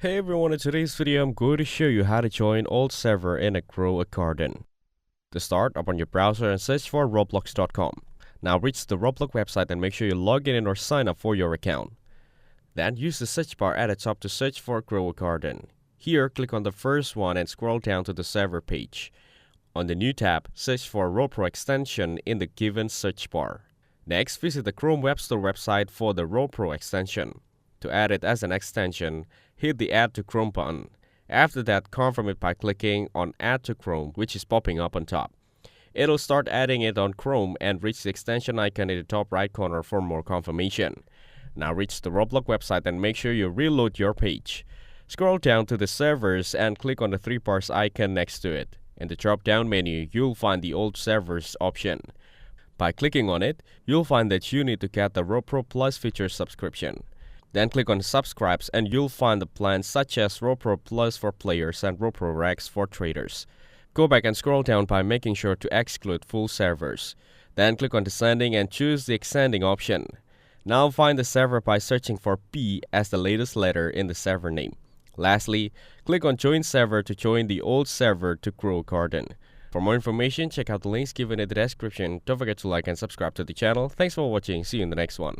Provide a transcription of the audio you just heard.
Hey everyone, in today's video I'm going to show you how to join old server and grow a garden. To start, open your browser and search for roblox.com. Now reach the Roblox website and make sure you log in or sign up for your account. Then use the search bar at the top to search for grow a garden. Here, click on the first one and scroll down to the server page. On the new tab, search for Roblox extension in the given search bar. Next, visit the Chrome Web Store website for the Roblox extension. To add it as an extension, hit the Add to Chrome button. After that, confirm it by clicking on Add to Chrome, which is popping up on top. It'll start adding it on Chrome and reach the extension icon in the top right corner for more confirmation. Now reach the Roblox website and make sure you reload your page. Scroll down to the servers and click on the 3 bars icon next to it. In the drop-down menu, you'll find the old servers option. By clicking on it, you'll find that you need to get the Roblox Plus feature subscription. Then click on Subscribes and you'll find the plans such as Roblox Plus for players and Roblox Rex for traders. Go back and scroll down by making sure to exclude full servers. Then click on Descending and choose the Extending option. Now find the server by searching for P as the latest letter in the server name. Lastly, click on Join Server to join the old server to grow a garden. For more information, check out the links given in the description. Don't forget to like and subscribe to the channel. Thanks for watching. See you in the next one.